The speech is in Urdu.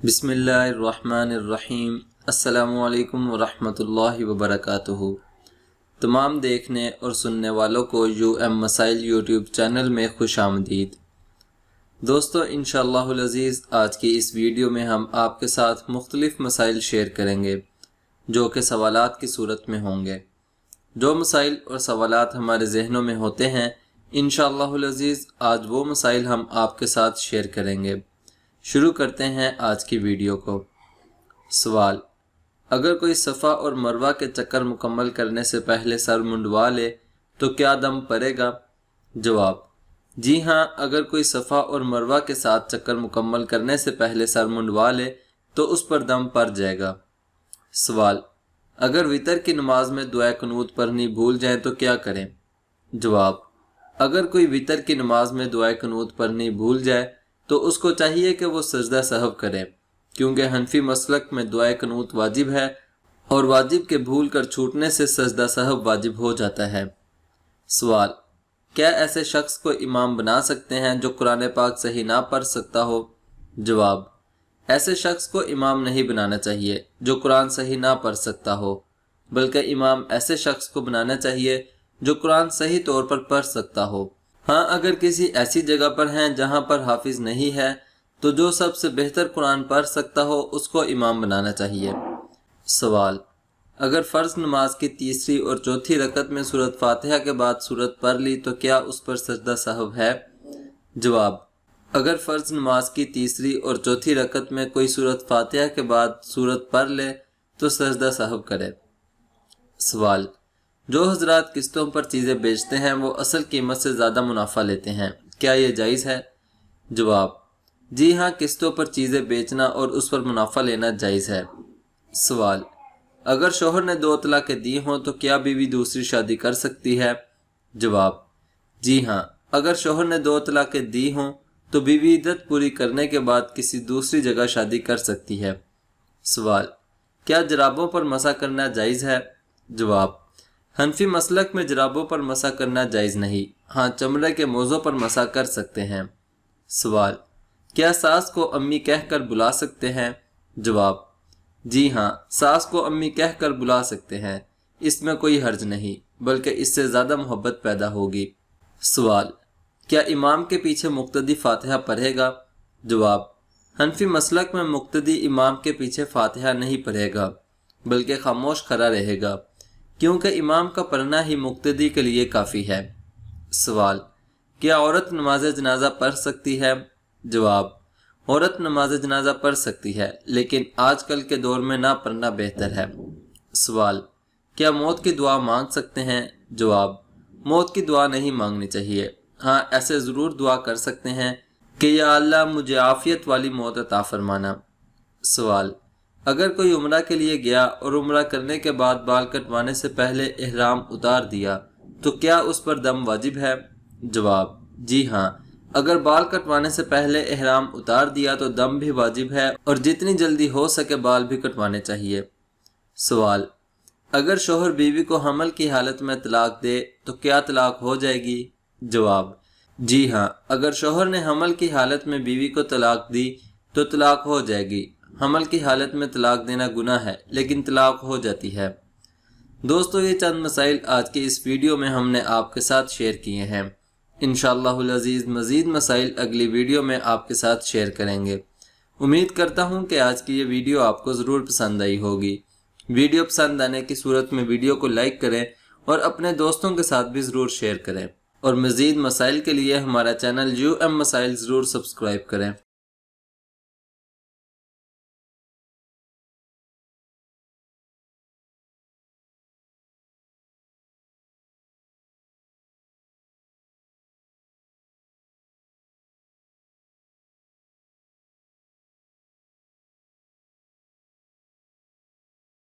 بسم اللہ الرحمن الرحیم۔ السلام علیکم ورحمۃ اللہ وبرکاتہ۔ تمام دیکھنے اور سننے والوں کو مسائل یوٹیوب چینل میں خوش آمدید۔ دوستو، انشاءاللہ العزیز آج کی اس ویڈیو میں ہم آپ کے ساتھ مختلف مسائل شیئر کریں گے جو کہ سوالات کی صورت میں ہوں گے۔ جو مسائل اور سوالات ہمارے ذہنوں میں ہوتے ہیں انشاءاللہ العزیز آج وہ مسائل ہم آپ کے ساتھ شیئر کریں گے۔ شروع کرتے ہیں آج کی ویڈیو کو۔ سوال: اگر کوئی صفا اور مروہ کے چکر مکمل کرنے سے پہلے سر منڈوا لے تو کیا دم پڑے گا؟ جواب: جی ہاں، اگر کوئی صفا اور مروہ کے ساتھ چکر مکمل کرنے سے پہلے سر منڈوا لے تو اس پر دم پڑ جائے گا۔ سوال: اگر وطر کی نماز میں دعائے قنوت پڑھنی بھول جائیں تو کیا کریں؟ جواب: اگر کوئی وطر کی نماز میں دعائے قنوت پڑھنی بھول جائے تو اس کو چاہیے کہ وہ سجدہ سہو کرے، کیونکہ حنفی مسلک میں دعائے قنوت واجب ہے اور واجب کے بھول کر چھوٹنے سے سجدہ سہو واجب ہو جاتا ہے۔ سوال: کیا ایسے شخص کو امام بنا سکتے ہیں جو قرآن پاک صحیح نہ پڑھ سکتا ہو؟ جواب: ایسے شخص کو امام نہیں بنانا چاہیے جو قرآن صحیح نہ پڑھ سکتا ہو، بلکہ امام ایسے شخص کو بنانا چاہیے جو قرآن صحیح طور پر پڑھ سکتا ہو۔ ہاں، اگر کسی ایسی جگہ پر ہیں جہاں پر حافظ نہیں ہے تو جو سب سے بہتر قرآن پڑھ سکتا ہو اس کو امام بنانا چاہیے۔ سوال: اگر فرض نماز کی تیسری اور چوتھی رکعت میں سورۃ فاتحہ کے بعد سورت پڑھ لی تو کیا اس پر سجدہ سہو ہے؟ جواب: اگر فرض نماز کی تیسری اور چوتھی رکعت میں کوئی سورۃ فاتحہ کے بعد سورت پڑھ لے تو سجدہ سہو کرے۔ سوال: جو حضرات قسطوں پر چیزیں بیچتے ہیں وہ اصل قیمت سے زیادہ منافع لیتے ہیں، کیا یہ جائز ہے؟ جواب: جی ہاں، قسطوں پر چیزیں بیچنا اور اس پر منافع لینا جائز ہے۔ سوال: اگر شوہر نے 2 طلاقیں دی ہوں تو کیا بیوی دوسری شادی کر سکتی ہے؟ جواب: جی ہاں، اگر شوہر نے 2 طلاقیں دی ہوں تو بیوی عدت پوری کرنے کے بعد کسی دوسری جگہ شادی کر سکتی ہے۔ سوال: کیا جرابوں پر مسح کرنا جائز ہے؟ جواب: حنفی مسلک میں جرابوں پر مسح کرنا جائز نہیں، ہاں چمڑے کے موزوں پر مسح کر سکتے ہیں۔ سوال: کیا ساس کو امی کہہ کر بلا سکتے ہیں؟ جواب: جی ہاں، ساس کو امی کہہ کر بلا سکتے ہیں، اس میں کوئی حرج نہیں، بلکہ اس سے زیادہ محبت پیدا ہوگی۔ سوال: کیا امام کے پیچھے مقتدی فاتحہ پڑھے گا؟ جواب: حنفی مسلک میں مقتدی امام کے پیچھے فاتحہ نہیں پڑھے گا، بلکہ خاموش کھڑا رہے گا، کیونکہ امام کا پڑھنا ہی مقتدی کے لیے کافی ہے۔ سوال: کیا عورت نماز جنازہ پڑھ سکتی ہے؟ جواب: عورت نماز جنازہ پڑھ سکتی ہے، لیکن آج کل کے دور میں نہ پڑھنا بہتر ہے۔ سوال: کیا موت کی دعا مانگ سکتے ہیں؟ جواب: موت کی دعا نہیں مانگنی چاہیے، ہاں ایسے ضرور دعا کر سکتے ہیں کہ یا اللہ مجھے عافیت والی موت عطا فرمانا۔ سوال: اگر کوئی عمرہ کے لیے گیا اور عمرہ کرنے کے بعد بال کٹوانے سے پہلے احرام اتار دیا تو کیا اس پر دم واجب ہے؟ جواب: جی ہاں، اگر بال کٹوانے سے پہلے احرام اتار دیا تو دم بھی واجب ہے اور جتنی جلدی ہو سکے بال بھی کٹوانے چاہیے۔ سوال: اگر شوہر بیوی کو حمل کی حالت میں طلاق دے تو کیا طلاق ہو جائے گی؟ جواب: جی ہاں، اگر شوہر نے حمل کی حالت میں بیوی کو طلاق دی تو طلاق ہو جائے گی۔ حمل کی حالت میں طلاق دینا گناہ ہے لیکن طلاق ہو جاتی ہے۔ دوستو، یہ چند مسائل آج کی اس ویڈیو میں ہم نے آپ کے ساتھ شیئر کیے ہیں۔ انشاءاللہ العزیز مزید مسائل اگلی ویڈیو میں آپ کے ساتھ شیئر کریں گے۔ امید کرتا ہوں کہ آج کی یہ ویڈیو آپ کو ضرور پسند آئی ہوگی۔ ویڈیو پسند آنے کی صورت میں ویڈیو کو لائک کریں اور اپنے دوستوں کے ساتھ بھی ضرور شیئر کریں، اور مزید مسائل کے لیے ہمارا چینل مسائل ضرور سبسکرائب کریں۔